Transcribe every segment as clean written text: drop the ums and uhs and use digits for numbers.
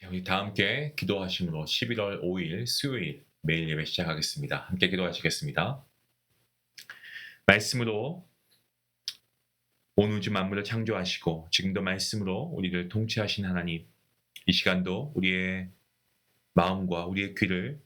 우리 다 함께 기도하심으로 11월 5일 수요일 매일 예배 시작하겠습니다. 함께 기도하시겠습니다. 말씀으로 온 우주 만물을 창조하시고 지금도 말씀으로 우리를 통치하신 하나님, 이 시간도 우리의 마음과 우리의 귀를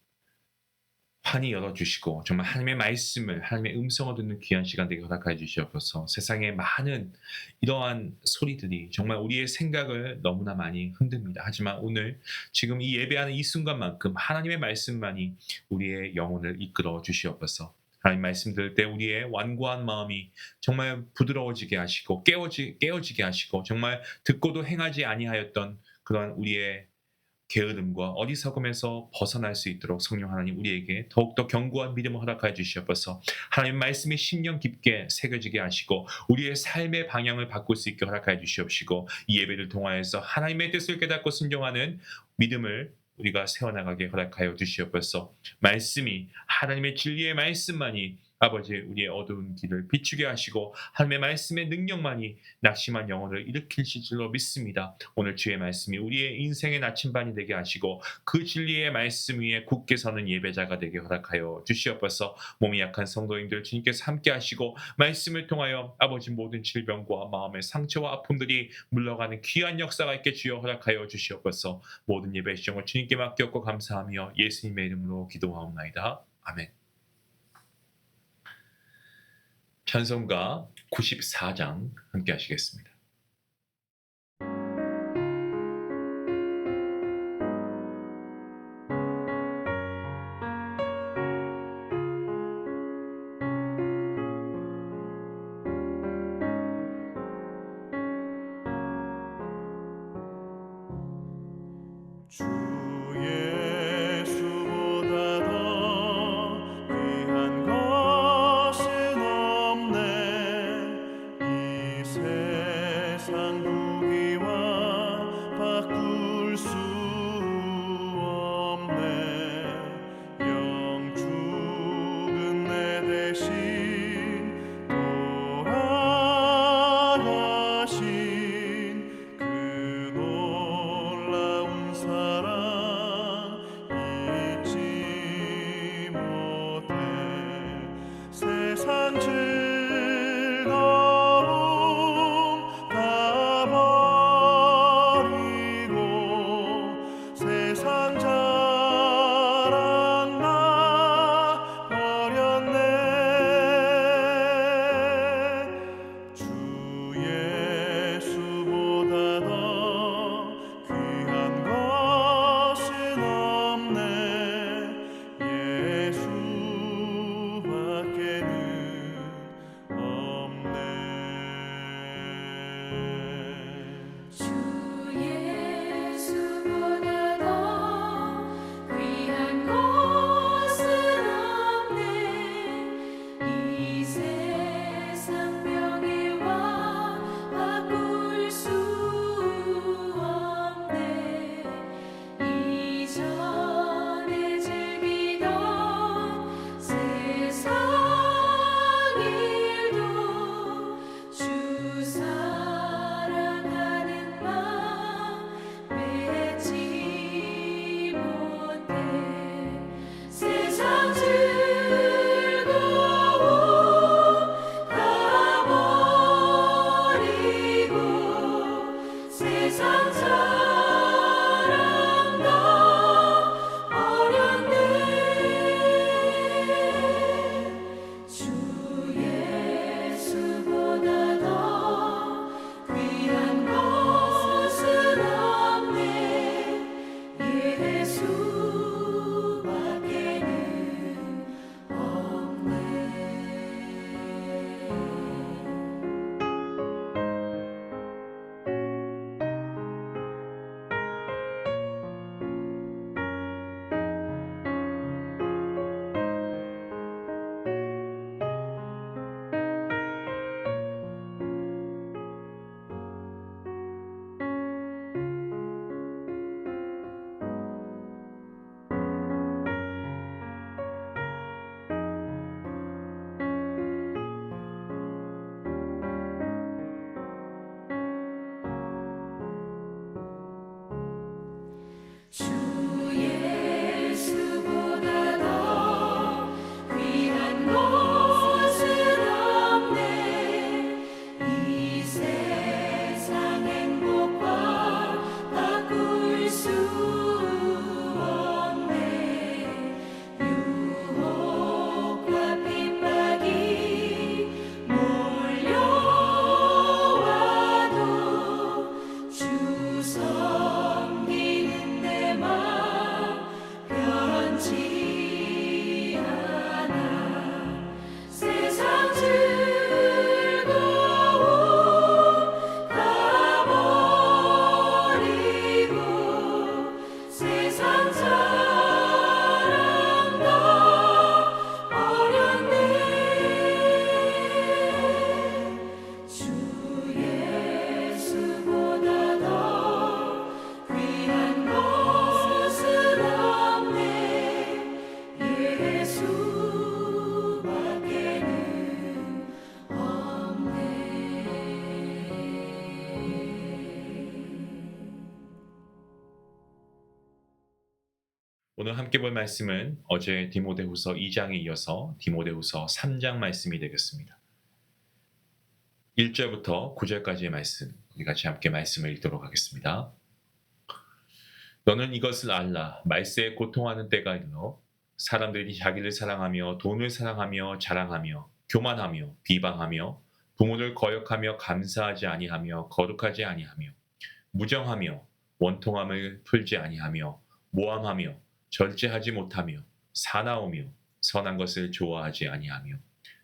환히 열어주시고 정말 하나님의 말씀을, 하나님의 음성을 듣는 귀한 시간 되게 허락하여 주시옵소서. 세상의 많은 이러한 소리들이 정말 우리의 생각을 너무나 많이 흔듭니다. 하지만 오늘 지금 이 예배하는 이 순간만큼 하나님의 말씀만이 우리의 영혼을 이끌어 주시옵소서. 하나님 말씀 들을 때 우리의 완고한 마음이 정말 부드러워지게 하시고 깨어지게 하시고 정말 듣고도 행하지 아니하였던 그런 우리의 게으름과 어리석음에서 벗어날 수 있도록 성령 하나님 우리에게 더욱더 견고한 믿음을 허락하여 주시옵소서. 하나님 말씀이 심령 깊게 새겨지게 하시고 우리의 삶의 방향을 바꿀 수 있게 허락하여 주시옵시고 이 예배를 통하여서 하나님의 뜻을 깨닫고 순종하는 믿음을 우리가 세워나가게 허락하여 주시옵소서. 말씀이 하나님의 진리의 말씀만이 아버지 우리의 어두운 길을 비추게 하시고 하나님의 말씀의 능력만이 낙심한 영혼을 일으키실 줄로 믿습니다. 오늘 주의 말씀이 우리의 인생의 나침반이 되게 하시고 그 진리의 말씀 위에 굳게 서는 예배자가 되게 허락하여 주시옵소서. 몸이 약한 성도님들 주님께서 함께 하시고 말씀을 통하여 아버지 모든 질병과 마음의 상처와 아픔들이 물러가는 귀한 역사가 있게 주여 허락하여 주시옵소서. 모든 예배 시정을 주님께 맡겼고 감사하며 예수님의 이름으로 기도하옵나이다. 아멘. 찬송가 94장 함께 하시겠습니다. 주 예수보다 더 귀한 것은 없네. 이 세상 부귀와 바꿀 수 없네. 영 죽은 내 대신 돌아가신 그 놀라운 사랑 오늘 함께 볼 말씀은 어제 디모데후서 2장에 이어서 디모데후서 3장 말씀이 되겠습니다. 1절부터 9절까지의 말씀, 우리 같이 함께 말씀을 읽도록 하겠습니다. 너는 이것을 알라. 말세에 고통하는 때가 이르러 사람들이 자기를 사랑하며 돈을 사랑하며 자랑하며 교만하며 비방하며 부모를 거역하며 감사하지 아니하며 거룩하지 아니하며 무정하며 원통함을 풀지 아니하며 모함하며 절제하지 못하며 사나우며 선한 것을 좋아하지 아니하며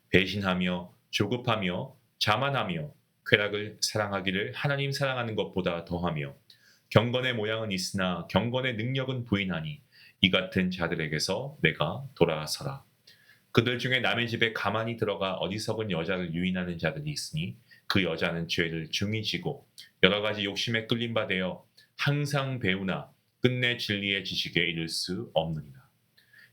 배신하며 조급하며 자만하며 쾌락을 사랑하기를 하나님 사랑하는 것보다 더하며 경건의 모양은 있으나 경건의 능력은 부인하니 이 같은 자들에게서 내가 돌아서라. 그들 중에 남의 집에 가만히 들어가 어리석은 여자를 유인하는 자들이 있으니 그 여자는 죄를 중히 지고 여러 가지 욕심에 끌린 바 되어 항상 배우나 끝내 진리의 지식에 이를 수 없느니라.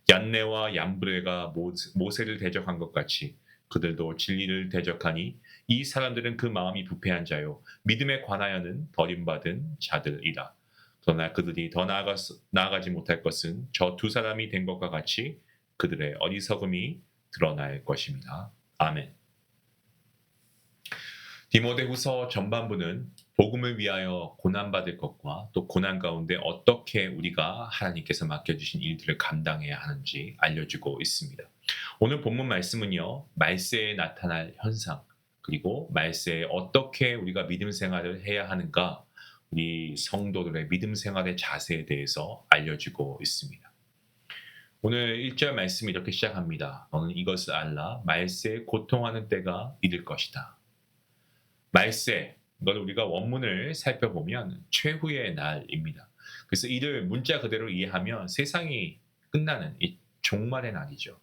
얀네와 얀브레가 모세를 대적한 것 같이 그들도 진리를 대적하니 이 사람들은 그 마음이 부패한 자요 믿음에 관하여는 버림받은 자들이라. 그러나 그들이 더 나아가지 못할 것은 저 두 사람이 된 것과 같이 그들의 어리석음이 드러날 것입니다. 아멘. 디모데후서 전반부는 복음을 위하여 고난받을 것과 또 고난 가운데 어떻게 우리가 하나님께서 맡겨주신 일들을 감당해야 하는지 알려주고 있습니다. 오늘 본문 말씀은요, 말세에 나타날 현상, 그리고 말세에 어떻게 우리가 믿음 생활을 해야 하는가, 우리 성도들의 믿음 생활의 자세에 대해서 알려주고 있습니다. 오늘 1절 말씀이 이렇게 시작합니다. 너는 이것을 알라. 말세에 고통하는 때가 이를 것이다. 말세, 이걸 우리가 원문을 살펴보면 최후의 날입니다. 그래서 이를 문자 그대로 이해하면 세상이 끝나는 이 종말의 날이죠.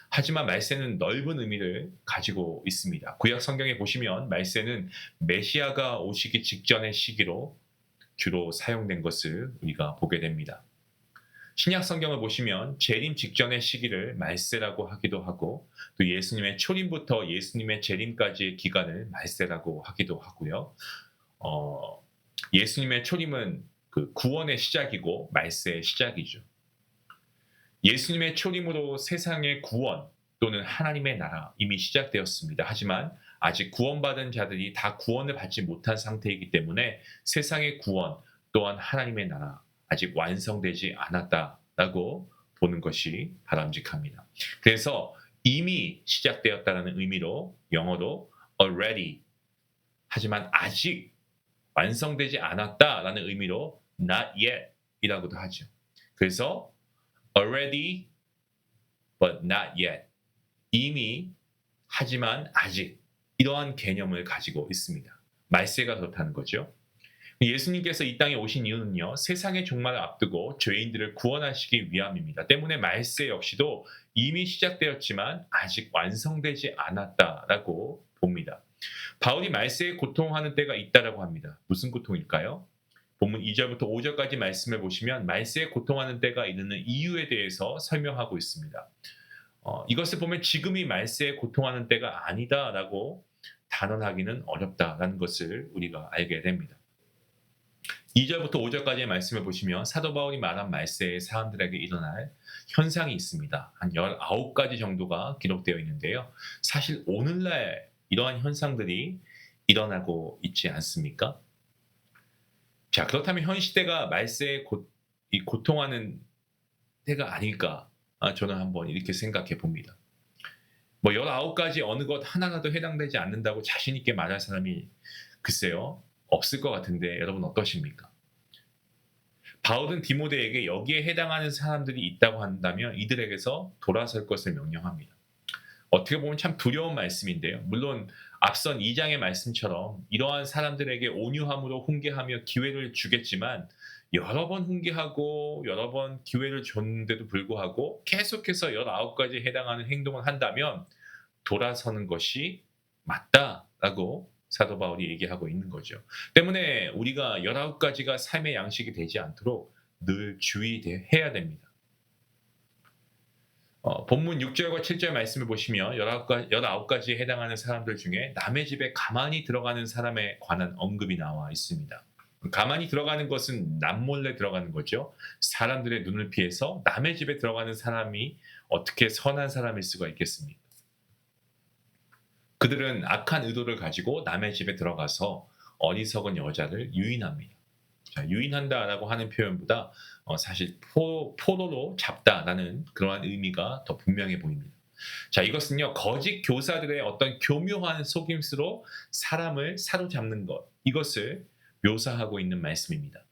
하지만 말세는 넓은 의미를 가지고 있습니다. 구약 성경에 보시면 말세는 메시아가 오시기 직전의 시기로 주로 사용된 것을 우리가 보게 됩니다. 신약 성경을 보시면 재림 직전의 시기를 말세라고 하기도 하고 또 예수님의 초림부터 예수님의 재림까지의 기간을 말세라고 하기도 하고요. 예수님의 초림은 그 구원의 시작이고 말세의 시작이죠. 예수님의 초림으로 세상의 구원 또는 하나님의 나라 이미 시작되었습니다. 하지만 아직 구원받은 자들이 다 구원을 받지 못한 상태이기 때문에 세상의 구원 또한 하나님의 나라 아직 완성되지 않았다라고 보는 것이 바람직합니다. 그래서 이미 시작되었다는 의미로 영어로 already 하지만 아직 완성되지 않았다라는 의미로 not yet 이라고도 하죠. 그래서 already but not yet 이미 하지만 아직 이러한 개념을 가지고 있습니다. 말세가 그렇다는 거죠. 예수님께서 이 땅에 오신 이유는요, 세상의 종말을 앞두고 죄인들을 구원하시기 위함입니다. 때문에 말세 역시도 이미 시작되었지만 아직 완성되지 않았다라고 봅니다. 바울이 말세에 고통하는 때가 있다라고 합니다. 무슨 고통일까요? 본문 2절부터 5절까지 말씀을 보시면 말세에 고통하는 때가 이르는 이유에 대해서 설명하고 있습니다. 이것을 보면 지금이 말세에 고통하는 때가 아니다라고 단언하기는 어렵다라는 것을 우리가 알게 됩니다. 2절부터 5절까지의 말씀을 보시면 사도 바울이 말한 말세에 사람들에게 일어날 현상이 있습니다. 한 19가지 정도가 기록되어 있는데요. 사실 오늘날 이러한 현상들이 일어나고 있지 않습니까? 자, 그렇다면 현 시대가 말세에 고통하는 때가 아닐까? 저는 한번 이렇게 생각해 봅니다. 19가지 어느 것 하나라도 해당되지 않는다고 자신 있게 말할 사람이 글쎄요. 없을 것 같은데 여러분 어떠십니까? 바울은 디모데에게 여기에 해당하는 사람들이 있다고 한다면 이들에게서 돌아설 것을 명령합니다. 어떻게 보면 참 두려운 말씀인데요. 물론 앞선 2장의 말씀처럼 이러한 사람들에게 온유함으로 훈계하며 기회를 주겠지만 여러 번 훈계하고 여러 번 기회를 줬는데도 불구하고 계속해서 19가지에 해당하는 행동을 한다면 돌아서는 것이 맞다라고 사도 바울이 얘기하고 있는 거죠. 때문에 우리가 19가지가 삶의 양식이 되지 않도록 늘 주의해야 됩니다. 본문 6절과 7절 말씀을 보시면 19가지에 해당하는 사람들 중에 남의 집에 가만히 들어가는 사람에 관한 언급이 나와 있습니다. 가만히 들어가는 것은 남몰래 들어가는 거죠. 사람들의 눈을 피해서 남의 집에 들어가는 사람이 어떻게 선한 사람일 수가 있겠습니까? 그들은 악한 의도를 가지고 남의 집에 들어가서 어리석은 여자를 유인합니다. 자, 유인한다라고 하는 표현보다 사실 포로로 잡다라는 그러한 의미가 더 분명해 보입니다. 자, 이것은요, 거짓 교사들의 어떤 교묘한 속임수로 사람을 사로잡는 것, 이것을 묘사하고 있는 말씀입니다.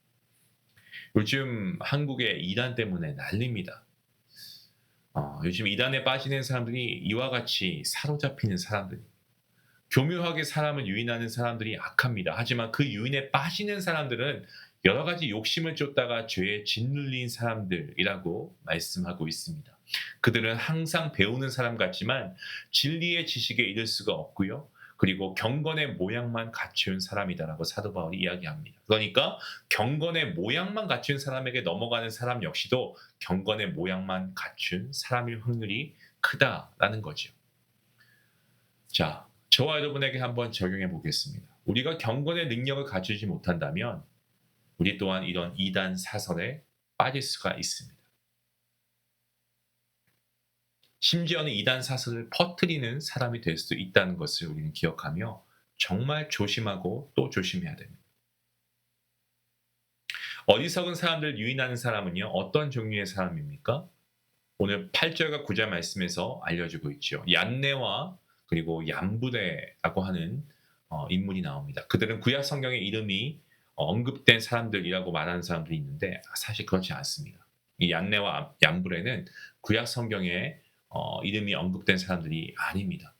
요즘 한국의 이단 때문에 난립니다. 요즘 이단에 빠지는 사람들이 이와 같이 사로잡히는 사람들, 교묘하게 사람을 유인하는 사람들이 악합니다. 하지만 그 유인에 빠지는 사람들은 여러 가지 욕심을 쫓다가 죄에 짓눌린 사람들이라고 말씀하고 있습니다. 그들은 항상 배우는 사람 같지만 진리의 지식에 이를 수가 없고요. 그리고 경건의 모양만 갖춘 사람이다라고 사도 바울이 이야기합니다. 그러니까 경건의 모양만 갖춘 사람에게 넘어가는 사람 역시도 경건의 모양만 갖춘 사람일 확률이 크다라는 거죠. 자, 저와 여러분에게 한번 적용해 보겠습니다. 우리가 경건의 능력을 갖추지 못한다면 우리 또한 이런 이단 사설에 빠질 수가 있습니다. 심지어는 이단 사설을 퍼뜨리는 사람이 될 수도 있다는 것을 우리는 기억하며 정말 조심하고 또 조심해야 됩니다. 어리석은 사람들 유인하는 사람은요, 어떤 종류의 사람입니까? 오늘 8절과 9절 말씀에서 알려주고 있죠. 얀네와 그리고 얀브레라고 하는 인물이 나옵니다. 그들은 구약 성경에 이름이 언급된 사람들이라고 말하는 사람들이 있는데 사실 그렇지 않습니다. 이 얀네와 얀브레는 구약 성경에 이름이 언급된 사람들이 아닙니다.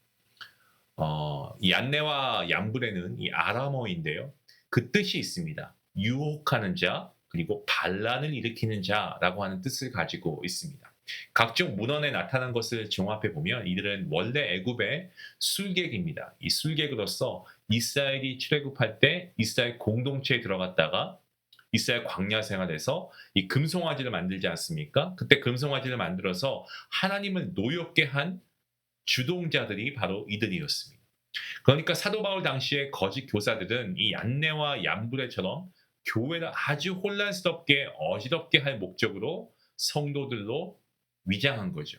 이 얀네와 얀브레는 이 아람어인데요. 그 뜻이 있습니다. 유혹하는 자, 그리고 반란을 일으키는 자라고 하는 뜻을 가지고 있습니다. 각종 문헌에 나타난 것을 종합해 보면 이들은 원래 애굽의 술객입니다. 이 술객으로서 이스라엘이 출애굽할 때 이스라엘 공동체에 들어갔다가 이스라엘 광야 생활에서 이 금송아지를 만들지 않습니까? 그때 금송아지를 만들어서 하나님을 노엽게 한 주동자들이 바로 이들이었습니다. 그러니까 사도 바울 당시에 거짓 교사들은 이 얀네와 얀브레처럼 교회를 아주 혼란스럽게 어지럽게 할 목적으로 성도들로 위장한 거죠.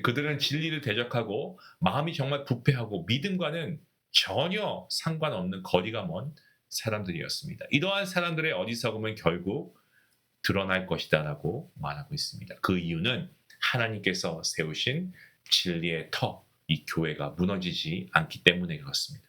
그들은 진리를 대적하고 마음이 정말 부패하고 믿음과는 전혀 상관없는 거리가 먼 사람들이었습니다. 이러한 사람들의 어리석음은 결국 드러날 것이다라고 말하고 있습니다. 그 이유는 하나님께서 세우신 진리의 터, 이 교회가 무너지지 않기 때문에 그렇습니다.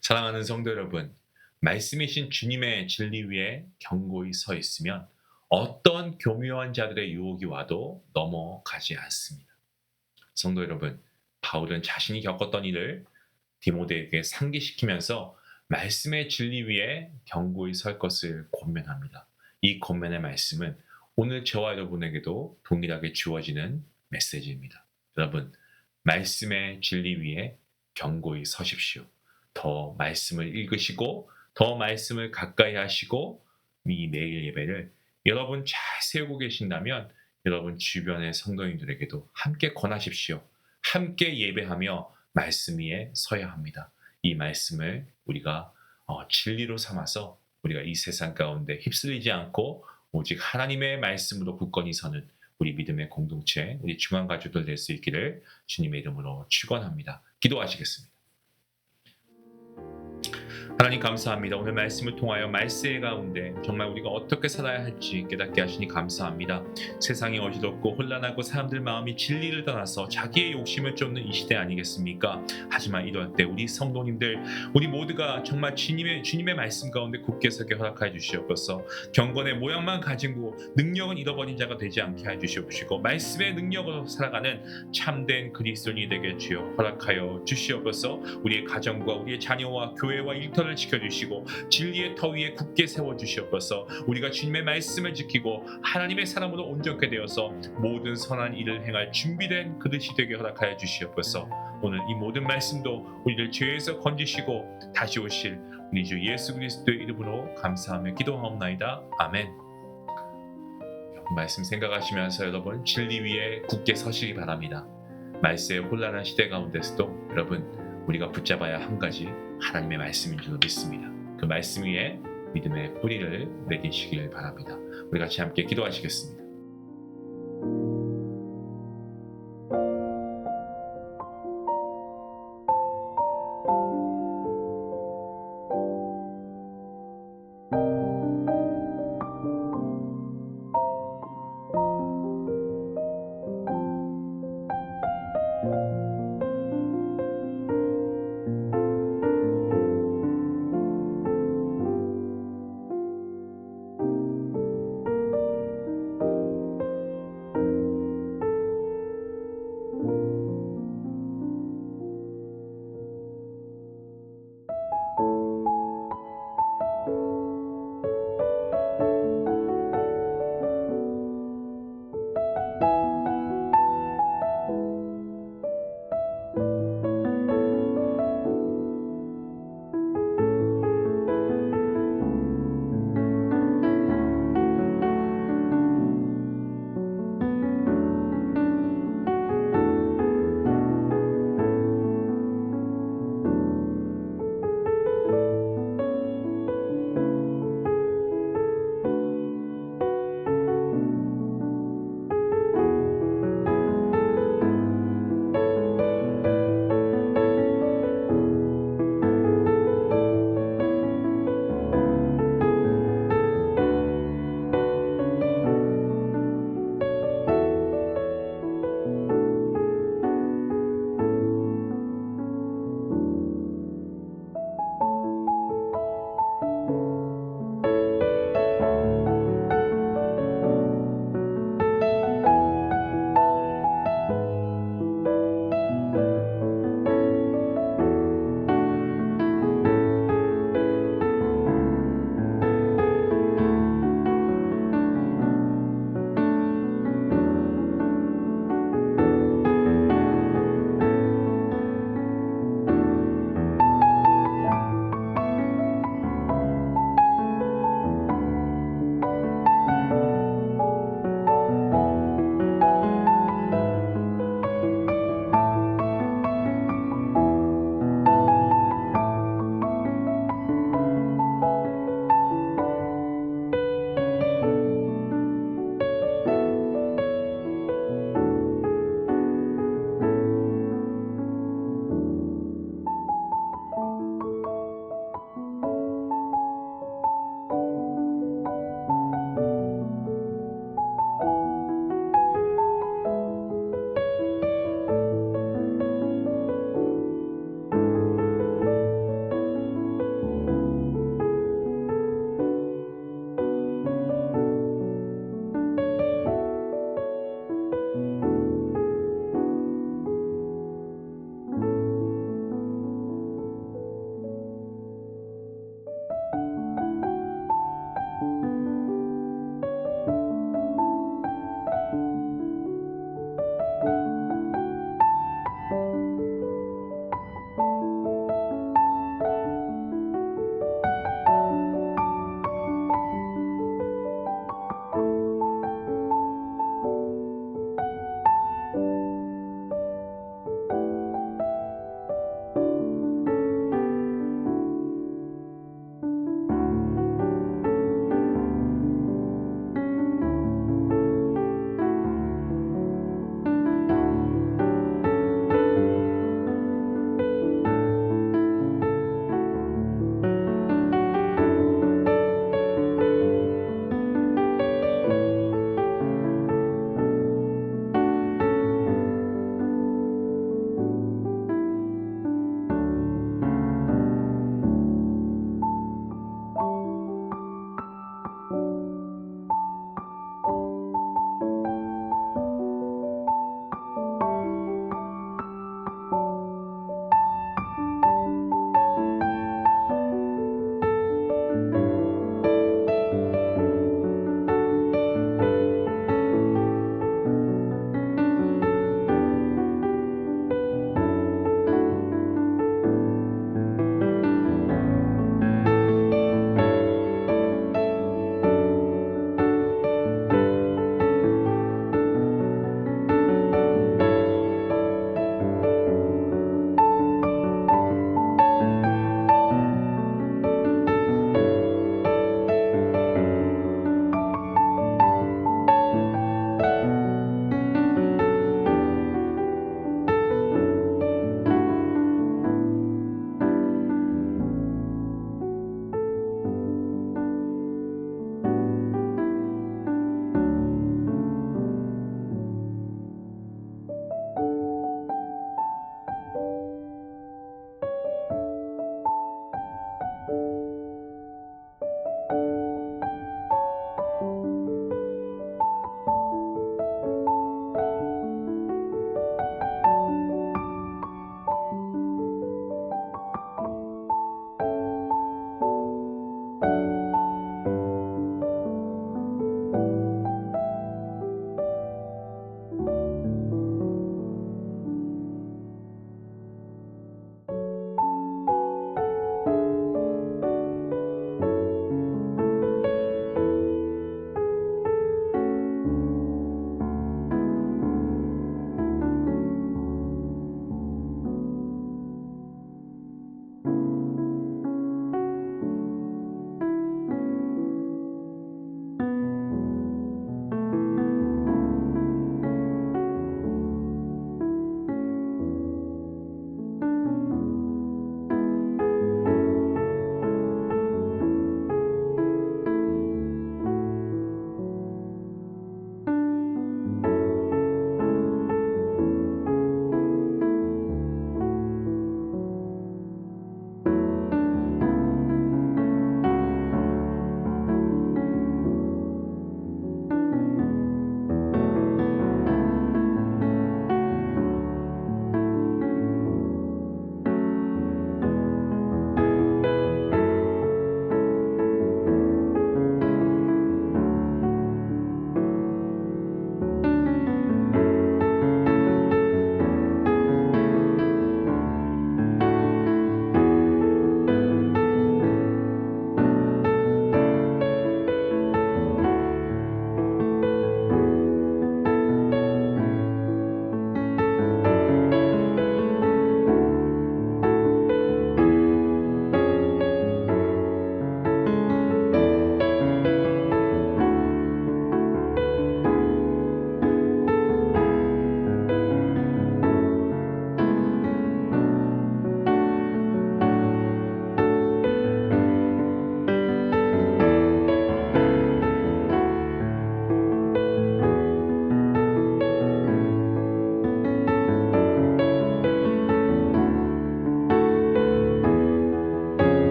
사랑하는 성도 여러분, 말씀이신 주님의 진리 위에 견고히 서 있으면 어떤 교묘한 자들의 유혹이 와도 넘어가지 않습니다. 성도 여러분, 바울은 자신이 겪었던 일을 디모데에게 상기시키면서 말씀의 진리 위에 견고히 설 것을 권면합니다. 이 권면의 말씀은 오늘 저와 여러분에게도 동일하게 주어지는 메시지입니다. 여러분, 말씀의 진리 위에 견고히 서십시오. 더 말씀을 읽으시고 더 말씀을 가까이 하시고 이 매일 예배를 여러분 잘 세우고 계신다면 여러분 주변의 성도님들에게도 함께 권하십시오. 함께 예배하며 말씀 위에 서야 합니다. 이 말씀을 우리가 진리로 삼아서 우리가 이 세상 가운데 휩쓸리지 않고 오직 하나님의 말씀으로 굳건히 서는 우리 믿음의 공동체, 우리 중앙가족들 될 수 있기를 주님의 이름으로 축원합니다. 기도하시겠습니다. 하나님 감사합니다. 오늘 말씀을 통하여 말세 가운데 정말 우리가 어떻게 살아야 할지 깨닫게 하시니 감사합니다. 세상이 어지럽고 혼란하고 사람들 마음이 진리를 떠나서 자기의 욕심을 쫓는 이 시대 아니겠습니까? 하지만 이럴 때 우리 성도님들 우리 모두가 정말 주님의 말씀 가운데 굳게 서게 허락하여 주시옵소서. 경건의 모양만 가지고 능력은 잃어버린 자가 되지 않게 하여 주시옵시고 말씀의 능력으로 살아가는 참된 그리스도인이 되게 주여 허락하여 주시옵소서. 우리의 가정과 우리의 자녀와 교회와 일터를 지켜주시고 진리의 터 위에 굳게 세워주시옵소서. 우리가 주님의 말씀을 지키고 하나님의 사람으로 온전케 되어서 모든 선한 일을 행할 준비된 그릇이 되게 허락하여 주시옵소서. 오늘 이 모든 말씀도 우리를 죄에서 건지시고 다시 오실 우리 주 예수 그리스도의 이름으로 감사하며 기도하옵나이다. 아멘. 말씀 생각하시면서 여러분 진리 위에 굳게 서시기 바랍니다. 말세의 혼란한 시대 가운데서도 여러분 우리가 붙잡아야 한 가지 하나님의 말씀인 줄 믿습니다. 그 말씀 위에 믿음의 뿌리를 내리시길 바랍니다. 우리 같이 함께 기도하시겠습니다.